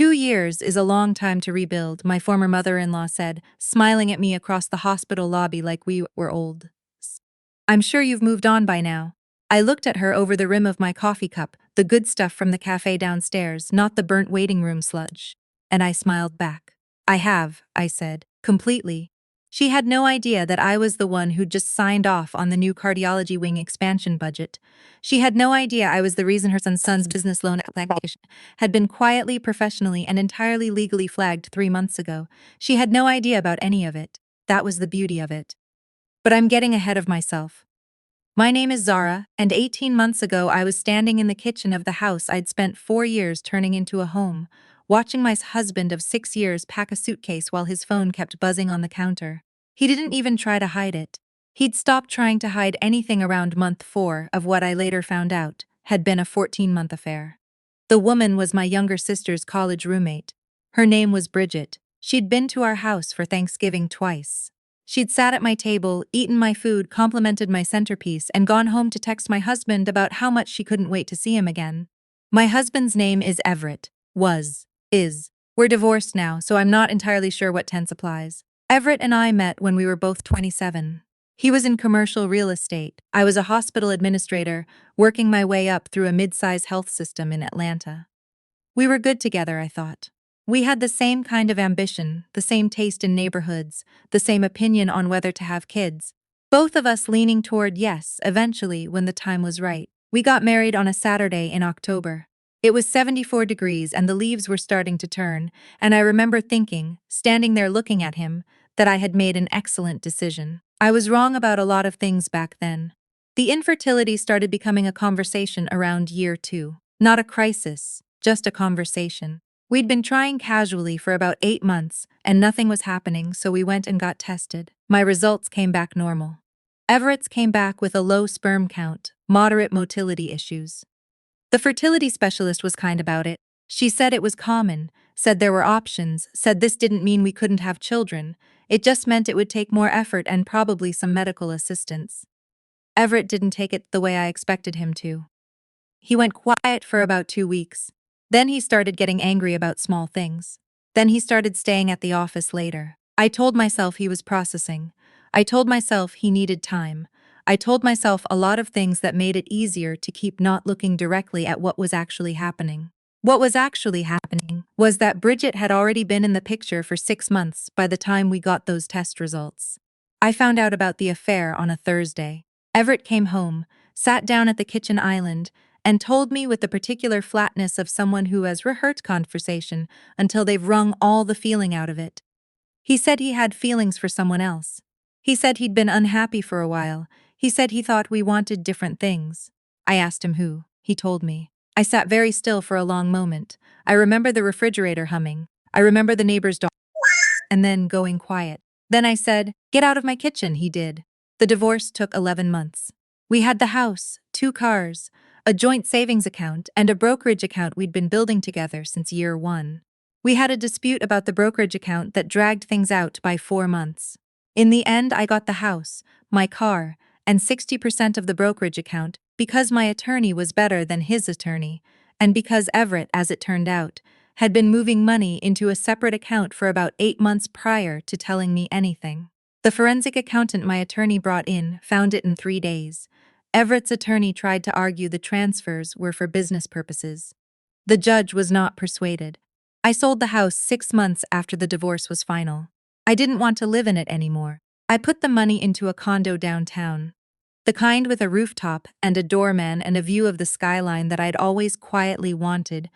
2 years is a long time to rebuild, my former mother-in-law said, smiling at me across the hospital lobby like we were old. I'm sure you've moved on by now. I looked at her over the rim of my coffee cup, the good stuff from the cafe downstairs, not the burnt waiting room sludge. And I smiled back. I have, I said, completely. She had no idea that I was the one who'd just signed off on the new cardiology wing expansion budget. She had no idea I was the reason her son's business loan application had been quietly, professionally, and entirely legally flagged 3 months ago. She had no idea about any of it. That was the beauty of it. But I'm getting ahead of myself. My name is Zara, and 18 months ago I was standing in the kitchen of the house I'd spent 4 years turning into a home, watching my husband of 6 years pack a suitcase while his phone kept buzzing on the counter. He didn't even try to hide it. He'd stopped trying to hide anything around month 4 of what I later found out had been a 14-month affair. The woman was my younger sister's college roommate. Her name was Bridget. She'd been to our house for Thanksgiving twice. She'd sat at my table, eaten my food, complimented my centerpiece, and gone home to text my husband about how much she couldn't wait to see him again. My husband's name is Everett. Is. We're divorced now, so I'm not entirely sure what tense applies. Everett and I met when we were both 27. He was in commercial real estate. I was a hospital administrator, working my way up through a mid-size health system in Atlanta. We were good together, I thought. We had the same kind of ambition, the same taste in neighborhoods, the same opinion on whether to have kids. Both of us leaning toward yes, eventually, when the time was right. We got married on a Saturday in October. It was 74 degrees and the leaves were starting to turn, and I remember thinking, standing there looking at him, that I had made an excellent decision. I was wrong about a lot of things back then. The infertility started becoming a conversation around year 2. Not a crisis, just a conversation. We'd been trying casually for about 8 months, and nothing was happening, so we went and got tested. My results came back normal. Everett's came back with a low sperm count, moderate motility issues. The fertility specialist was kind about it. She said it was common, said there were options, said this didn't mean we couldn't have children. It just meant it would take more effort and probably some medical assistance. Everett didn't take it the way I expected him to. He went quiet for about 2 weeks. Then he started getting angry about small things. Then he started staying at the office later. I told myself he was processing. I told myself he needed time. I told myself a lot of things that made it easier to keep not looking directly at what was actually happening. What was actually happening was that Bridget had already been in the picture for 6 months by the time we got those test results. I found out about the affair on a Thursday. Everett came home, sat down at the kitchen island, and told me with the particular flatness of someone who has rehearsed conversation until they've wrung all the feeling out of it. He said he had feelings for someone else. He said he'd been unhappy for a while. He said he thought we wanted different things. I asked him who. He told me. I sat very still for a long moment. I remember the refrigerator humming. I remember the neighbor's dog, and then going quiet. Then I said, "Get out of my kitchen," he did. The divorce took 11 months. We had the house, 2 cars, a joint savings account, and a brokerage account we'd been building together since year 1. We had a dispute about the brokerage account that dragged things out by 4 months. In the end, I got the house, my car, and 60% of the brokerage account because my attorney was better than his attorney, and because Everett, as it turned out, had been moving money into a separate account for about 8 months prior to telling me anything. The forensic accountant my attorney brought in found it in 3 days. Everett's attorney tried to argue the transfers were for business purposes. The judge was not persuaded. I sold the house 6 months after the divorce was final. I didn't want to live in it anymore. I put the money into a condo downtown. The kind with a rooftop and a doorman and a view of the skyline that I'd always quietly wanted,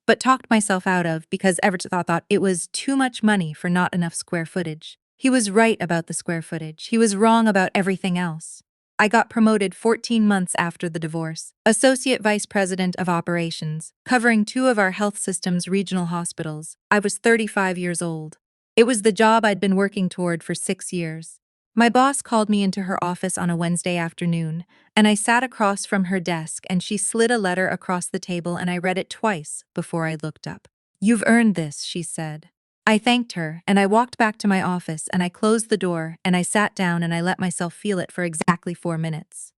but talked myself out of because Everett thought it was too much money for not enough square footage. He was right about the square footage. He was wrong about everything else. I got promoted 14 months after the divorce, Associate Vice President of Operations, covering 2 of our health system's regional hospitals. I was 35 years old. It was the job I'd been working toward for 6 years. My boss called me into her office on a Wednesday afternoon, and I sat across from her desk and she slid a letter across the table and I read it twice before I looked up. "You've earned this," she said. I thanked her, and I walked back to my office, and I closed the door, and I sat down and I let myself feel it for exactly 4 minutes.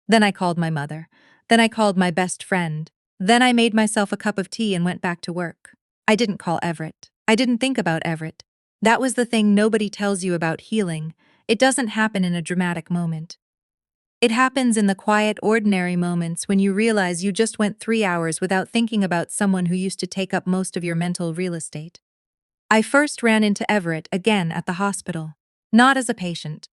Then I called my mother. Then I called my best friend. Then I made myself a cup of tea and went back to work. I didn't call Everett. I didn't think about Everett. That was the thing nobody tells you about healing. It doesn't happen in a dramatic moment. It happens in the quiet, ordinary moments when you realize you just went 3 hours without thinking about someone who used to take up most of your mental real estate. I first ran into Everett again at the hospital, not as a patient.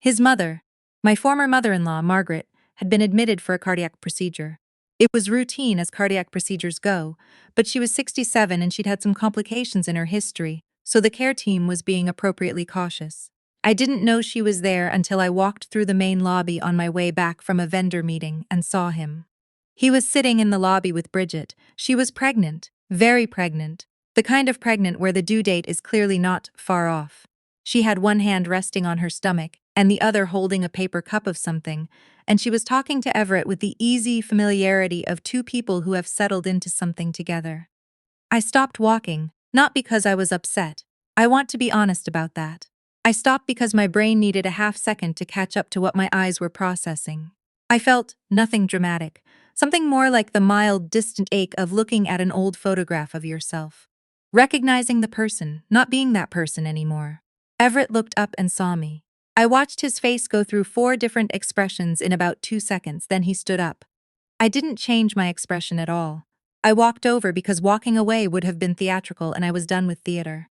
His mother, my former mother-in-law, Margaret, had been admitted for a cardiac procedure. It was routine as cardiac procedures go, but she was 67 and she'd had some complications in her history, so the care team was being appropriately cautious. I didn't know she was there until I walked through the main lobby on my way back from a vendor meeting and saw him. He was sitting in the lobby with Bridget. She was pregnant, very pregnant, the kind of pregnant where the due date is clearly not far off. She had one hand resting on her stomach and the other holding a paper cup of something, and she was talking to Everett with the easy familiarity of two people who have settled into something together. I stopped walking, not because I was upset. I want to be honest about that. I stopped because my brain needed a half second to catch up to what my eyes were processing. I felt nothing dramatic, something more like the mild, distant ache of looking at an old photograph of yourself. Recognizing the person, not being that person anymore. Everett looked up and saw me. I watched his face go through 4 different expressions in about 2 seconds, then he stood up. I didn't change my expression at all. I walked over because walking away would have been theatrical and I was done with theater.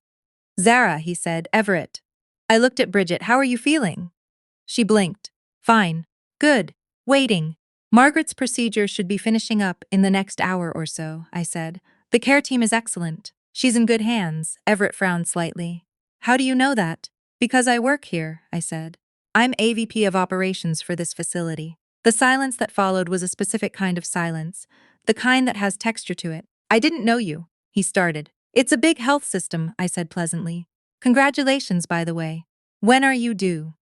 Zara, he said, Everett. I looked at Bridget. How are you feeling? She blinked. Fine. Good. Waiting. Margaret's procedure should be finishing up in the next hour or so, I said. The care team is excellent. She's in good hands. Everett frowned slightly. How do you know that? Because I work here, I said. I'm AVP of operations for this facility. The silence that followed was a specific kind of silence, the kind that has texture to it. I didn't know you, he started. It's a big health system, I said pleasantly. Congratulations, by the way. When are you due?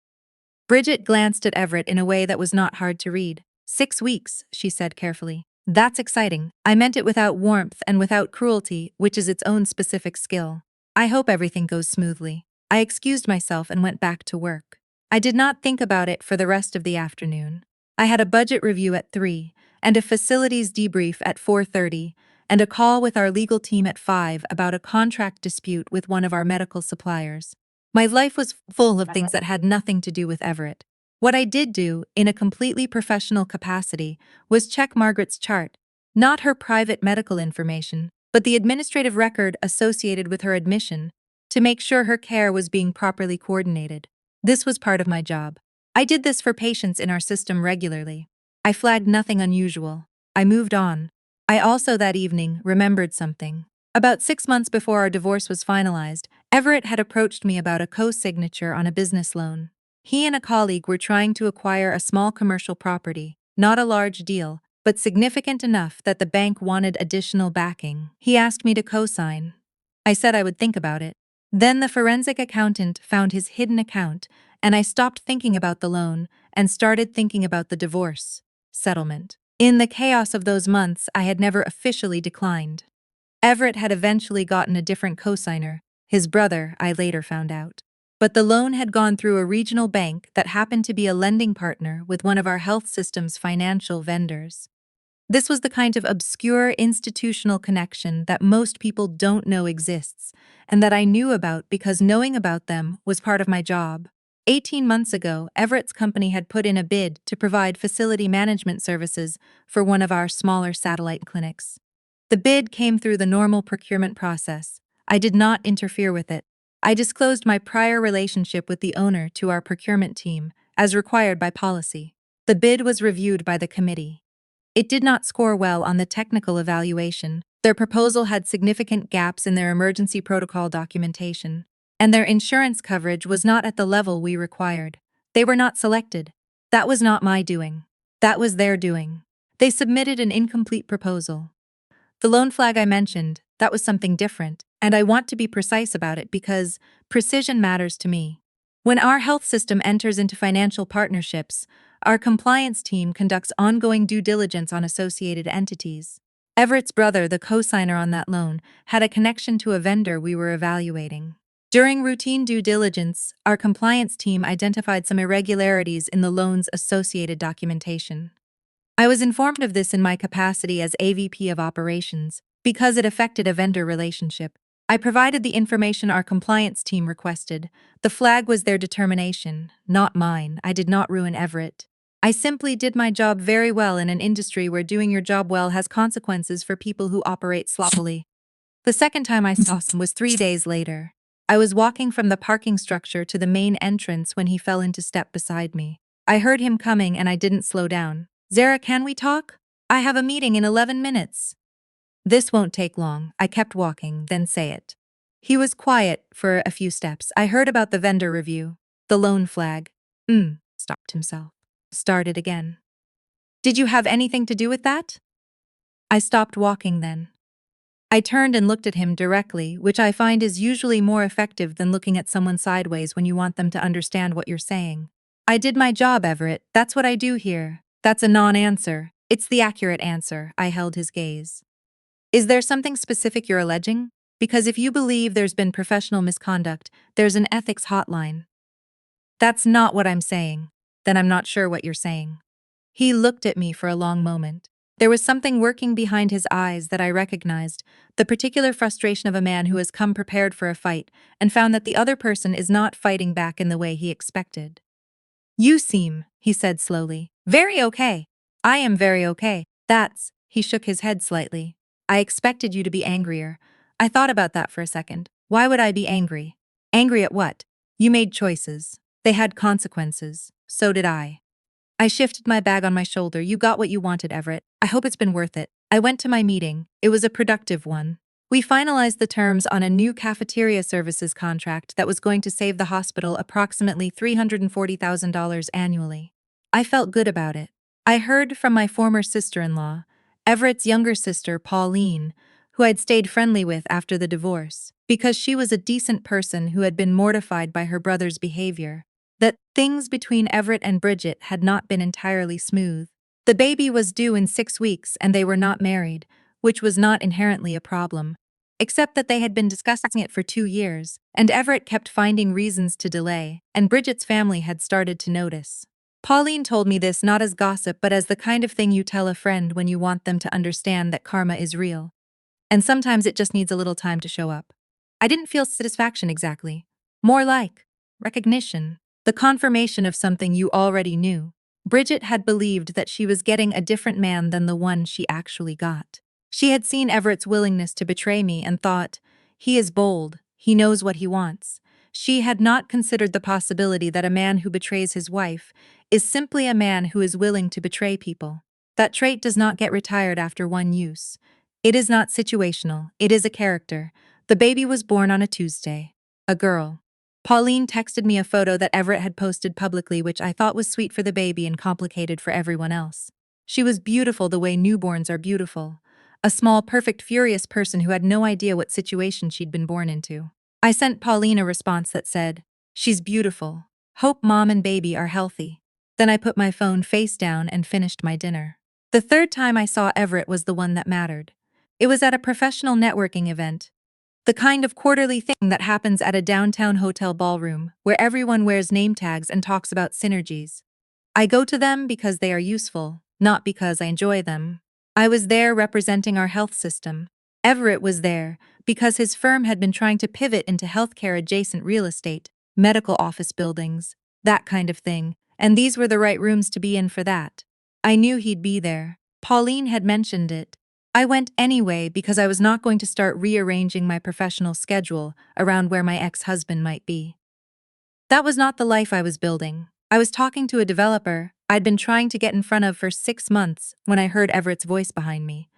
Bridget glanced at Everett in a way that was not hard to read. 6 weeks, she said carefully. That's exciting. I meant it without warmth and without cruelty, which is its own specific skill. I hope everything goes smoothly. I excused myself and went back to work. I did not think about it for the rest of the afternoon. I had a budget review at 3, and a facilities debrief at 4:30, and a call with our legal team at 5 about a contract dispute with one of our medical suppliers. My life was full of things that had nothing to do with Everett. What I did do, in a completely professional capacity, was check Margaret's chart, not her private medical information, but the administrative record associated with her admission, to make sure her care was being properly coordinated. This was part of my job. I did this for patients in our system regularly. I flagged nothing unusual. I moved on. I also that evening remembered something. About 6 months before our divorce was finalized, Everett had approached me about a co-signature on a business loan. He and a colleague were trying to acquire a small commercial property, not a large deal, but significant enough that the bank wanted additional backing. He asked me to co-sign. I said I would think about it. Then the forensic accountant found his hidden account, and I stopped thinking about the loan and started thinking about the divorce settlement. In the chaos of those months, I had never officially declined. Everett had eventually gotten a different cosigner, his brother, I later found out. But the loan had gone through a regional bank that happened to be a lending partner with one of our health system's financial vendors. This was the kind of obscure institutional connection that most people don't know exists, and that I knew about because knowing about them was part of my job. 18 months ago, Everett's company had put in a bid to provide facility management services for one of our smaller satellite clinics. The bid came through the normal procurement process. I did not interfere with it. I disclosed my prior relationship with the owner to our procurement team, as required by policy. The bid was reviewed by the committee. It did not score well on the technical evaluation. Their proposal had significant gaps in their emergency protocol documentation, and their insurance coverage was not at the level we required. They were not selected. That was not my doing. That was their doing. They submitted an incomplete proposal. The loan flag I mentioned, that was something different, and I want to be precise about it because precision matters to me. When our health system enters into financial partnerships, our compliance team conducts ongoing due diligence on associated entities. Everett's brother, the co-signer on that loan, had a connection to a vendor we were evaluating. During routine due diligence, our compliance team identified some irregularities in the loan's associated documentation. I was informed of this in my capacity as AVP of operations, because it affected a vendor relationship. I provided the information our compliance team requested. The flag was their determination, not mine. I did not ruin Everett. I simply did my job very well in an industry where doing your job well has consequences for people who operate sloppily. The second time I saw him was 3 days later. I was walking from the parking structure to the main entrance when he fell into step beside me. I heard him coming and I didn't slow down. Zara, can we talk? I have a meeting in 11 minutes. This won't take long. I kept walking, then say it. He was quiet for a few steps. I heard about the vendor review. The loan flag. Stopped himself. Started again. Did you have anything to do with that? I stopped walking then. I turned and looked at him directly, which I find is usually more effective than looking at someone sideways when you want them to understand what you're saying. I did my job, Everett. That's what I do here. That's a non-answer. It's the accurate answer. I held his gaze. Is there something specific you're alleging? Because if you believe there's been professional misconduct, there's an ethics hotline. That's not what I'm saying. Then I'm not sure what you're saying. He looked at me for a long moment. There was something working behind his eyes that I recognized, the particular frustration of a man who has come prepared for a fight and found that the other person is not fighting back in the way he expected. You seem, he said slowly, very okay. I am very okay. He shook his head slightly. I expected you to be angrier. I thought about that for a second. Why would I be angry? Angry at what? You made choices. They had consequences. So did I. I shifted my bag on my shoulder. You got what you wanted, Everett. I hope it's been worth it. I went to my meeting. It was a productive one. We finalized the terms on a new cafeteria services contract that was going to save the hospital approximately $340,000 annually. I felt good about it. I heard from my former sister-in-law, Everett's younger sister, Pauline, who I'd stayed friendly with after the divorce, because she was a decent person who had been mortified by her brother's behavior, that things between Everett and Bridget had not been entirely smooth. The baby was due in 6 weeks and they were not married, which was not inherently a problem, except that they had been discussing it for 2 years, and Everett kept finding reasons to delay, and Bridget's family had started to notice. Pauline told me this not as gossip but as the kind of thing you tell a friend when you want them to understand that karma is real. And sometimes it just needs a little time to show up. I didn't feel satisfaction exactly. More like recognition. The confirmation of something you already knew. Bridget had believed that she was getting a different man than the one she actually got. She had seen Everett's willingness to betray me and thought, he is bold, he knows what he wants. She had not considered the possibility that a man who betrays his wife is simply a man who is willing to betray people. That trait does not get retired after one use. It is not situational, it is a character. The baby was born on a Tuesday. A girl. Pauline texted me a photo that Everett had posted publicly, which I thought was sweet for the baby and complicated for everyone else. She was beautiful the way newborns are beautiful. A small, perfect, furious person who had no idea what situation she'd been born into. I sent Pauline a response that said, "She's beautiful. Hope mom and baby are healthy." Then I put my phone face down and finished my dinner. The third time I saw Everett was the one that mattered. It was at a professional networking event. The kind of quarterly thing that happens at a downtown hotel ballroom, where everyone wears name tags and talks about synergies. I go to them because they are useful, not because I enjoy them. I was there representing our health system. Everett was there because his firm had been trying to pivot into healthcare-adjacent real estate, medical office buildings, that kind of thing, and these were the right rooms to be in for that. I knew he'd be there. Pauline had mentioned it. I went anyway because I was not going to start rearranging my professional schedule around where my ex-husband might be. That was not the life I was building. I was talking to a developer I'd been trying to get in front of for 6 months when I heard Everett's voice behind me.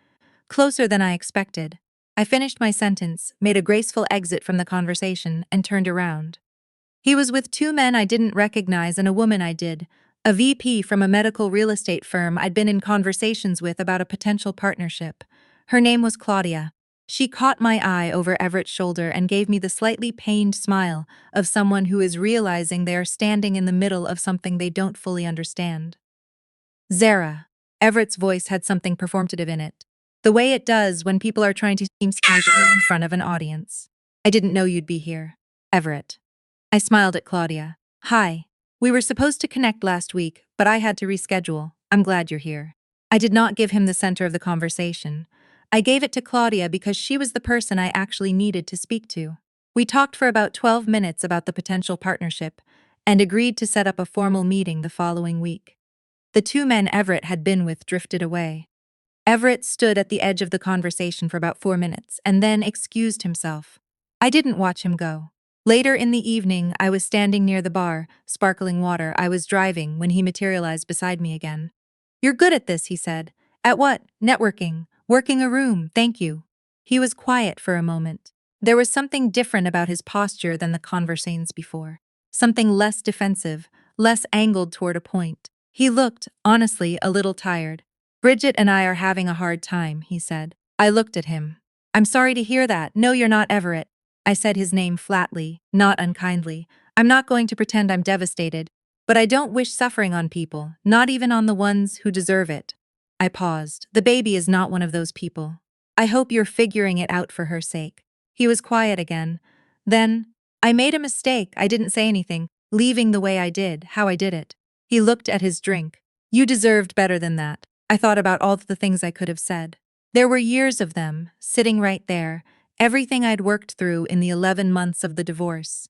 Closer than I expected. I finished my sentence, made a graceful exit from the conversation, and turned around. He was with 2 men I didn't recognize and a woman I did, a VP from a medical real estate firm I'd been in conversations with about a potential partnership. Her name was Claudia. She caught my eye over Everett's shoulder and gave me the slightly pained smile of someone who is realizing they are standing in the middle of something they don't fully understand. Zara. Everett's voice had something performative in it. The way it does when people are trying to seem casual in front of an audience. I didn't know you'd be here. Everett. I smiled at Claudia. Hi. We were supposed to connect last week, but I had to reschedule. I'm glad you're here. I did not give him the center of the conversation. I gave it to Claudia because she was the person I actually needed to speak to. We talked for about 12 minutes about the potential partnership and agreed to set up a formal meeting the following week. The two men Everett had been with drifted away. Everett stood at the edge of the conversation for about 4 minutes and then excused himself. I didn't watch him go. Later in the evening, I was standing near the bar, sparkling water. I was driving when he materialized beside me again. "You're good at this," he said. "At what? Networking. Working a room, thank you." He was quiet for a moment. There was something different about his posture than the conversations before. Something less defensive, less angled toward a point. He looked, honestly, a little tired. "Bridget and I are having a hard time," he said. I looked at him. "I'm sorry to hear that. No, you're not Everett." I said his name flatly, not unkindly. "I'm not going to pretend I'm devastated, but I don't wish suffering on people, not even on the ones who deserve it." I paused. "The baby is not one of those people. I hope you're figuring it out for her sake." He was quiet again. Then, "I made a mistake. I didn't say anything, leaving the way I did, how I did it." He looked at his drink. "You deserved better than that." I thought about all the things I could have said. There were years of them, sitting right there, everything I'd worked through in the 11 months of the divorce.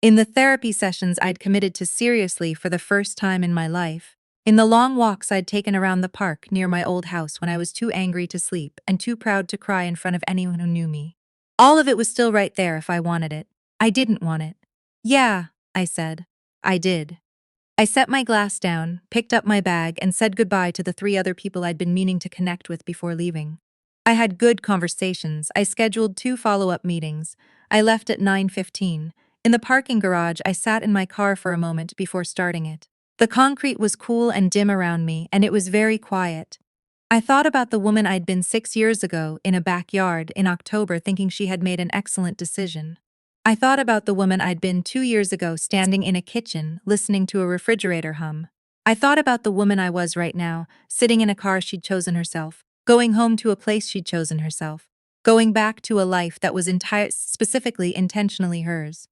In the therapy sessions I'd committed to seriously for the first time in my life. In the long walks I'd taken around the park near my old house when I was too angry to sleep and too proud to cry in front of anyone who knew me. All of it was still right there if I wanted it. I didn't want it. "Yeah," I said. "I did." I set my glass down, picked up my bag, and said goodbye to the 3 other people I'd been meaning to connect with before leaving. I had good conversations. I scheduled 2 follow-up meetings. I left at 9:15. In the parking garage, I sat in my car for a moment before starting it. The concrete was cool and dim around me, and it was very quiet. I thought about the woman I'd been 6 years ago in a backyard in October, thinking she had made an excellent decision. I thought about the woman I'd been 2 years ago standing in a kitchen, listening to a refrigerator hum. I thought about the woman I was right now, sitting in a car she'd chosen herself, going home to a place she'd chosen herself, going back to a life that was specifically intentionally hers.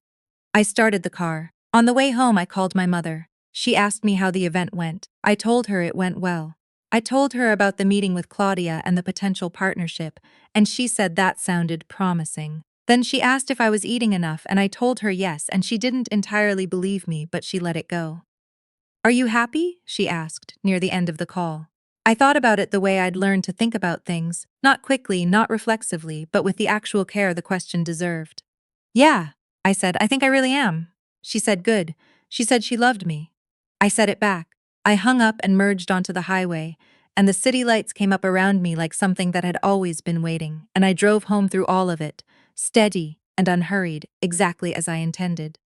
I started the car. On the way home, I called my mother. She asked me how the event went. I told her it went well. I told her about the meeting with Claudia and the potential partnership, and she said that sounded promising. Then she asked if I was eating enough, and I told her yes, and she didn't entirely believe me, but she let it go. "Are you happy?" she asked, near the end of the call. I thought about it the way I'd learned to think about things, not quickly, not reflexively, but with the actual care the question deserved. "Yeah," I said, "I think I really am." She said, "Good." She said she loved me. I said it back. I hung up and merged onto the highway, and the city lights came up around me like something that had always been waiting, and I drove home through all of it, steady and unhurried, exactly as I intended.